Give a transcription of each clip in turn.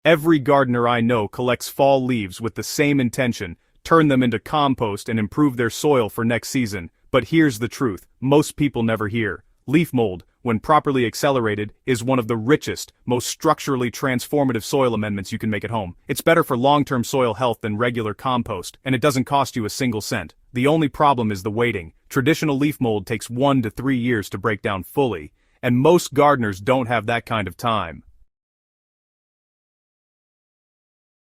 Every gardener I know collects fall leaves with the same intention: turn them into compost and improve their soil for next season. But here's the truth most people never hear. Leaf mold, when properly accelerated, is one of the richest, most structurally transformative soil amendments you can make at home. It's better for long-term soil health than regular compost, and it doesn't cost you a single cent. The only problem is the waiting. Traditional leaf mold takes 1 to 3 years to break down fully, and most gardeners don't have that kind of time.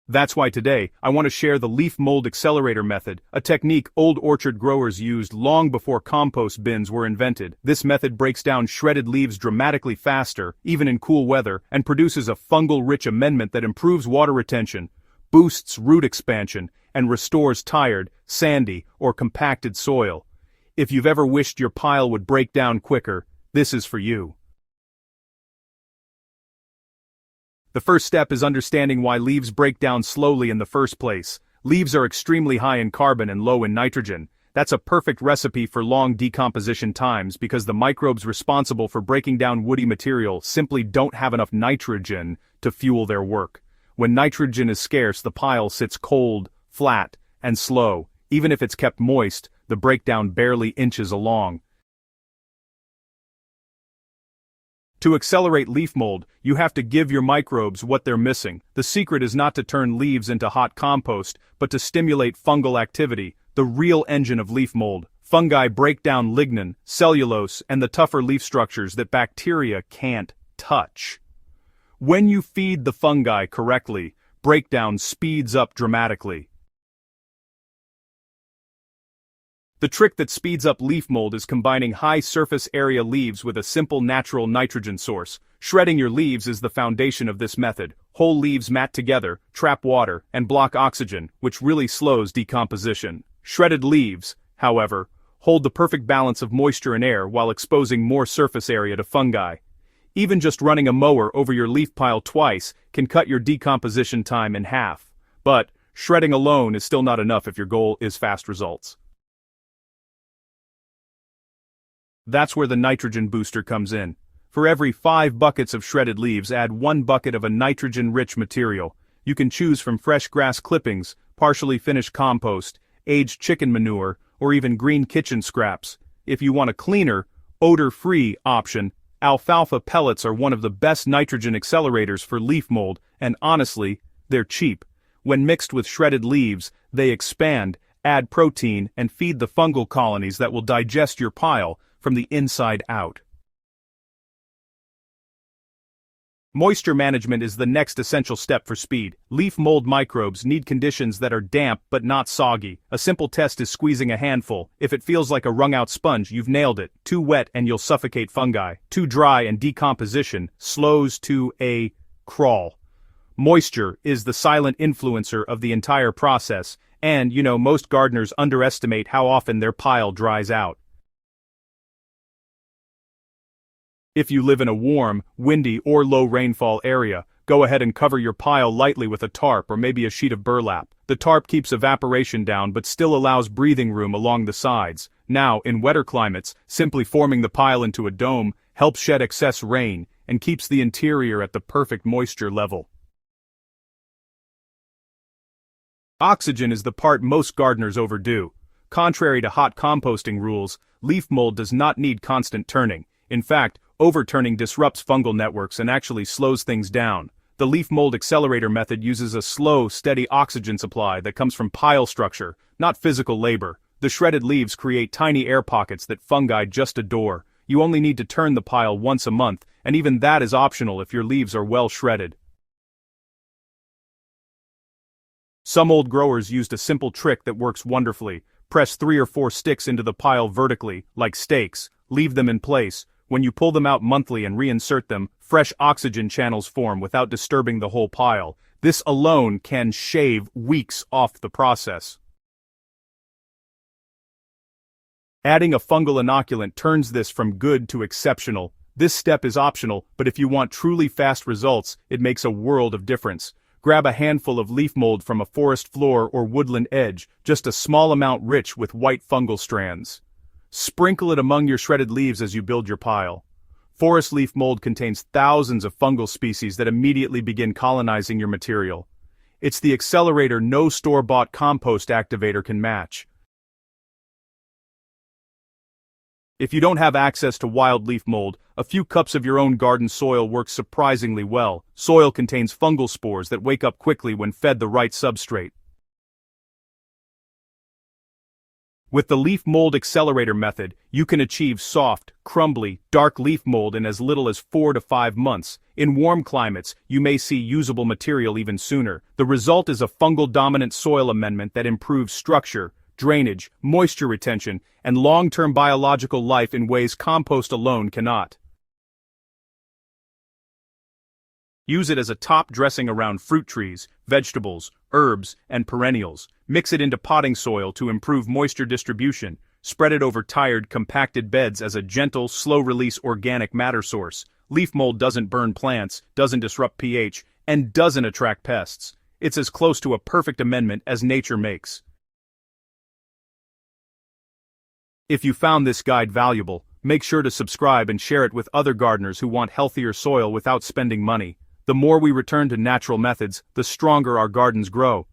That's why today, I want to share the Leaf Mold Accelerator Method, a technique old orchard growers used long before compost bins were invented. This method breaks down shredded leaves dramatically faster, even in cool weather, and produces a fungal-rich amendment that improves water retention, boosts root expansion, and restores tired, sandy, or compacted soil. If you've ever wished your pile would break down quicker, this is for you. The first step is understanding why leaves break down slowly in the first place. Leaves are extremely high in carbon and low in nitrogen. That's a perfect recipe for long decomposition times because the microbes responsible for breaking down woody material simply don't have enough nitrogen to fuel their work. When nitrogen is scarce, the pile sits cold, flat, and slow. Even if it's kept moist, the breakdown barely inches along. To accelerate leaf mold, you have to give your microbes what they're missing. The secret is not to turn leaves into hot compost, but to stimulate fungal activity, the real engine of leaf mold. Fungi break down lignin, cellulose, and the tougher leaf structures that bacteria can't touch. When you feed the fungi correctly, breakdown speeds up dramatically. The trick that speeds up leaf mold is combining high surface area leaves with a simple natural nitrogen source. Shredding your leaves is the foundation of this method. Whole leaves mat together, trap water, and block oxygen, which really slows decomposition. Shredded leaves, however, hold the perfect balance of moisture and air while exposing more surface area to fungi. Even just running a mower over your leaf pile twice can cut your decomposition time in half. But shredding alone is still not enough if your goal is fast results. That's where the nitrogen booster comes in. For every 5 buckets of shredded leaves, add 1 bucket of a nitrogen-rich material. You can choose from fresh grass clippings, partially finished compost, aged chicken manure, or even green kitchen scraps. If you want a cleaner, odor-free option, alfalfa pellets are one of the best nitrogen accelerators for leaf mold, and honestly, they're cheap. When mixed with shredded leaves, they expand, add protein, and feed the fungal colonies that will digest your pile from the inside out. Moisture management is the next essential step for speed. Leaf mold microbes need conditions that are damp but not soggy. A simple test is squeezing a handful. If it feels like a wrung-out sponge, you've nailed it. Too wet and you'll suffocate fungi. Too dry and decomposition slows to a crawl. Moisture is the silent influencer of the entire process, and most gardeners underestimate how often their pile dries out. If you live in a warm, windy, or low rainfall area, go ahead and cover your pile lightly with a tarp or maybe a sheet of burlap. The tarp keeps evaporation down but still allows breathing room along the sides. Now, in wetter climates, simply forming the pile into a dome helps shed excess rain and keeps the interior at the perfect moisture level. Oxygen is the part most gardeners overdo. Contrary to hot composting rules, leaf mold does not need constant turning. In fact, overturning disrupts fungal networks and actually slows things down. The Leaf Mold Accelerator Method uses a slow, steady oxygen supply that comes from pile structure, not physical labor. The shredded leaves create tiny air pockets that fungi just adore. You only need to turn the pile once a month, and even that is optional if your leaves are well shredded. Some old growers used a simple trick that works wonderfully. Press 3 or 4 sticks into the pile vertically, like stakes. Leave them in place. When you pull them out monthly and reinsert them, fresh oxygen channels form without disturbing the whole pile. This alone can shave weeks off the process. Adding a fungal inoculant turns this from good to exceptional. This step is optional, but if you want truly fast results, it makes a world of difference. Grab a handful of leaf mold from a forest floor or woodland edge, just a small amount rich with white fungal strands. Sprinkle it among your shredded leaves as you build your pile. Forest leaf mold contains thousands of fungal species that immediately begin colonizing your material. It's the accelerator no store-bought compost activator can match. If you don't have access to wild leaf mold, a few cups of your own garden soil works surprisingly well. Soil contains fungal spores that wake up quickly when fed the right substrate. With the Leaf Mold Accelerator Method, you can achieve soft, crumbly, dark leaf mold in as little as 4 to 5 months. In warm climates, you may see usable material even sooner. The result is a fungal-dominant soil amendment that improves structure, drainage, moisture retention, and long-term biological life in ways compost alone cannot. Use it as a top dressing around fruit trees, vegetables, herbs, and perennials. Mix it into potting soil to improve moisture distribution. Spread it over tired, compacted beds as a gentle, slow-release organic matter source. Leaf mold doesn't burn plants, doesn't disrupt pH, and doesn't attract pests. It's as close to a perfect amendment as nature makes. If you found this guide valuable, make sure to subscribe and share it with other gardeners who want healthier soil without spending money. The more we return to natural methods, the stronger our gardens grow.